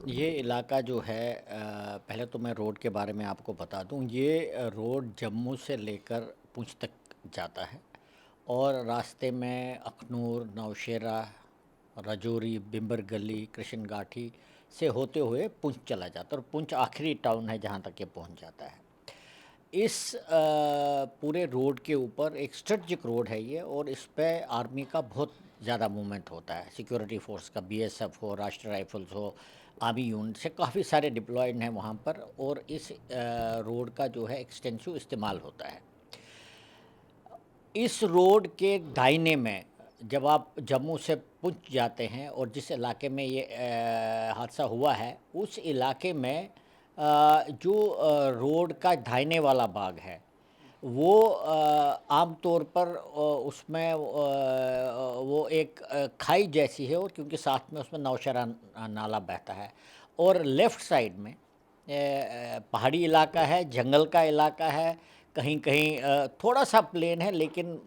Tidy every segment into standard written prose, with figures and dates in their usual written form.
ये इलाका जो है पहले तो मैं रोड के बारे में आपको बता दूं। ये रोड जम्मू से लेकर पुंछ तक जाता है और रास्ते में अखनूर, नौशेरा, राजौरी, बिंबर गली, कृष्ण घाटी से होते हुए पुंछ चला जाता है और पुंछ आखिरी टाउन है जहाँ तक ये पहुँच जाता है। इस पूरे रोड के ऊपर एक स्ट्रेटजिक रोड है ये, और इस पे आर्मी का बहुत ज़्यादा मूवमेंट होता है। सिक्योरिटी फोर्स का, बीएसएफ हो, राष्ट्रीय राइफल्स हो, आर्मी यूनिट से काफ़ी सारे डिप्लॉयड हैं वहाँ पर, और इस रोड का जो है एक्सटेंसिव इस्तेमाल होता है। इस रोड के दाहिने में जब आप जम्मू से पुंछ जाते हैं और जिस इलाके में ये हादसा हुआ है, उस इलाके में जो रोड का दाहिने वाला भाग है वो आम तौर पर उसमें वो एक खाई जैसी है, और क्योंकि साथ में उसमें नौशेरा नाला बहता है, और लेफ़्ट साइड में पहाड़ी इलाका है, जंगल का इलाका है, कहीं कहीं थोड़ा सा प्लेन है, लेकिन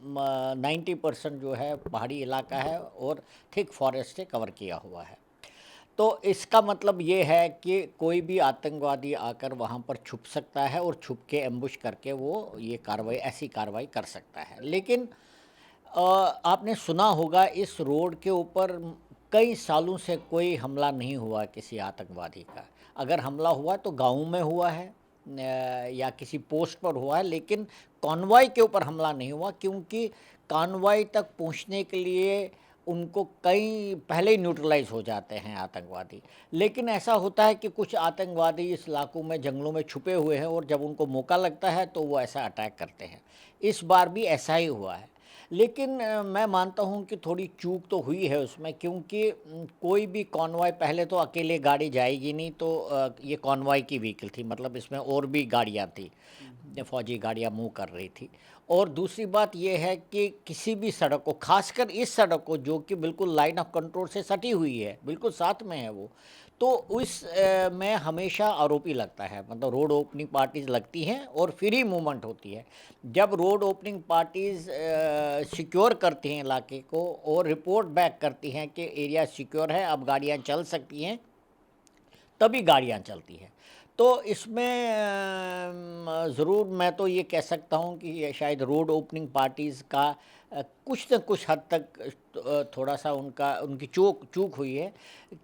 90% जो है पहाड़ी इलाका है और थिक फॉरेस्ट से कवर किया हुआ है। तो इसका मतलब ये है कि कोई भी आतंकवादी आकर वहाँ पर छुप सकता है और छुप के एम्बुश करके वो ये कार्रवाई, ऐसी कार्रवाई कर सकता है। लेकिन आपने सुना होगा इस रोड के ऊपर कई सालों से कोई हमला नहीं हुआ किसी आतंकवादी का। अगर हमला हुआ तो गाँव में हुआ है या किसी पोस्ट पर हुआ है, लेकिन कॉन्वॉय के ऊपर हमला नहीं हुआ, क्योंकि कॉन्वॉय तक पहुंचने के लिए उनको कई पहले ही न्यूट्रलाइज हो जाते हैं आतंकवादी। लेकिन ऐसा होता है कि कुछ आतंकवादी इस इलाकों में, जंगलों में छुपे हुए हैं, और जब उनको मौका लगता है तो वो ऐसा अटैक करते हैं। इस बार भी ऐसा ही हुआ है। लेकिन मैं मानता हूँ कि थोड़ी चूक तो हुई है उसमें, क्योंकि कोई भी कॉन्वॉय, पहले तो अकेले गाड़ी जाएगी नहीं, तो ये कॉन्वॉय की व्हीकल थी, मतलब इसमें और भी गाड़ियाँ थी, फौजी गाड़ियाँ मूव कर रही थी। और दूसरी बात यह है कि किसी भी सड़क को, खासकर इस सड़क को जो कि बिल्कुल लाइन ऑफ कंट्रोल से सटी हुई है, बिल्कुल साथ में है वो, तो उस में हमेशा आरोपी लगता है, मतलब रोड ओपनिंग पार्टीज लगती हैं और फिर ही मूवमेंट होती है। जब रोड ओपनिंग पार्टीज सिक्योर करती हैं इलाके को और रिपोर्ट बैक करती हैं कि एरिया सिक्योर है, अब गाड़ियाँ चल सकती हैं, तभी गाड़ियाँ चलती हैं। तो इसमें ज़रूर मैं तो ये कह सकता हूँ कि ये शायद रोड ओपनिंग पार्टीज़ का कुछ न कुछ हद तक थोड़ा सा उनकी चूक हुई है।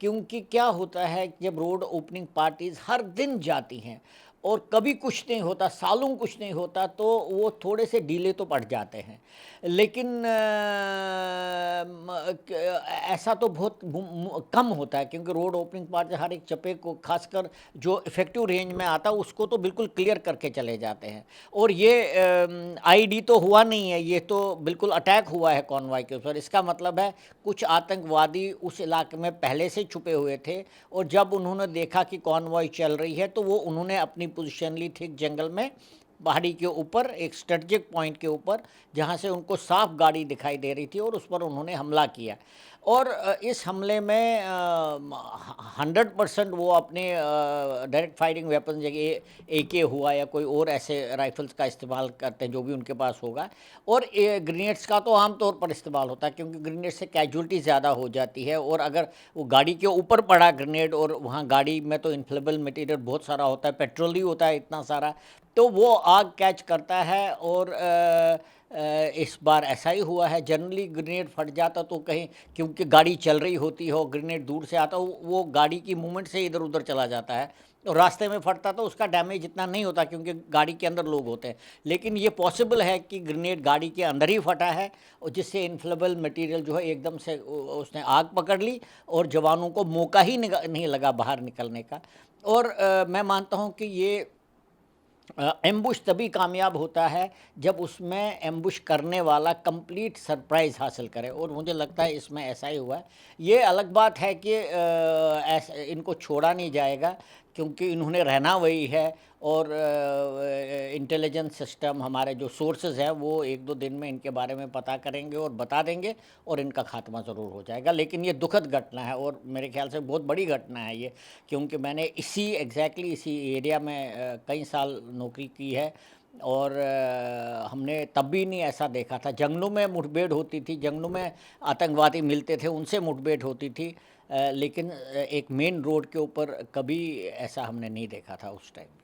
क्योंकि क्या होता है कि जब रोड ओपनिंग पार्टीज़ हर दिन जाती हैं और कभी कुछ नहीं होता, सालों कुछ नहीं होता, तो वो थोड़े से डीले तो पड़ जाते हैं। लेकिन ऐसा तो बहुत कम होता है, क्योंकि रोड ओपनिंग पार्ट हर एक चप्पे को, खासकर जो इफेक्टिव रेंज में आता है उसको तो बिल्कुल क्लियर करके चले जाते हैं। और ये आईडी तो हुआ नहीं है, ये तो बिल्कुल अटैक हुआ है कॉन्वॉय के ऊपर। इसका मतलब है कुछ आतंकवादी उस इलाके में पहले से छुपे हुए थे, और जब उन्होंने देखा कि कॉन्वॉय चल रही है तो वो उन्होंने अपनी पोजीशन ली थी जंगल में, पहाड़ी के ऊपर एक स्ट्रेटजिक पॉइंट के ऊपर, जहाँ से उनको साफ गाड़ी दिखाई दे रही थी, और उस पर उन्होंने हमला किया। और इस हमले में 100% वो अपने डायरेक्ट फायरिंग वेपन, जगह AK हुआ या कोई और ऐसे राइफल्स का इस्तेमाल करते हैं जो भी उनके पास होगा। और ग्रेनेड्स का तो आम तौर पर इस्तेमाल होता है, क्योंकि ग्रेनेड से कैजुअलिटी ज़्यादा हो जाती है, और अगर वो गाड़ी के ऊपर पड़ा ग्रेनेड, और वहाँ गाड़ी में तो इन्फ्लेमेबल मटेरियल बहुत सारा होता है, पेट्रोल ही होता है इतना सारा, तो वो आग कैच करता है। और इस बार ऐसा ही हुआ है। जनरली ग्रेनेड फट जाता तो कहीं, क्योंकि गाड़ी चल रही होती हो, ग्रेनेड दूर से आता, वो गाड़ी की मूवमेंट से इधर उधर चला जाता है, तो रास्ते में फटता तो उसका डैमेज इतना नहीं होता, क्योंकि गाड़ी के अंदर लोग होते हैं। लेकिन ये पॉसिबल है कि ग्रेनेड गाड़ी के अंदर ही फटा है, और जिससे इन्फ्लेमेबल मटेरियल जो है एकदम से उसने आग पकड़ ली, और जवानों को मौका ही नहीं लगा बाहर निकलने का। और मैं मानता हूँ कि ये एम्बुश तभी कामयाब होता है जब उसमें एम्बुश करने वाला कंप्लीट सरप्राइज़ हासिल करे, और मुझे लगता है इसमें ऐसा ही हुआ है। ये अलग बात है कि ऐसे इनको छोड़ा नहीं जाएगा, क्योंकि इन्होंने रहना वही है, और इंटेलिजेंस सिस्टम, हमारे जो सोर्सेज हैं, वो एक दो दिन में इनके बारे में पता करेंगे और बता देंगे, और इनका खात्मा ज़रूर हो जाएगा। लेकिन ये दुखद घटना है, और मेरे ख्याल से बहुत बड़ी घटना है ये, क्योंकि मैंने इसी एरिया में कई साल नौकरी की है, और हमने तब भी नहीं ऐसा देखा था। जंगलों में मुठभेड़ होती थी, जंगलों में आतंकवादी मिलते थे, उनसे मुठभेड़ होती थी, लेकिन एक मेन रोड के ऊपर कभी ऐसा हमने नहीं देखा था उस टाइम।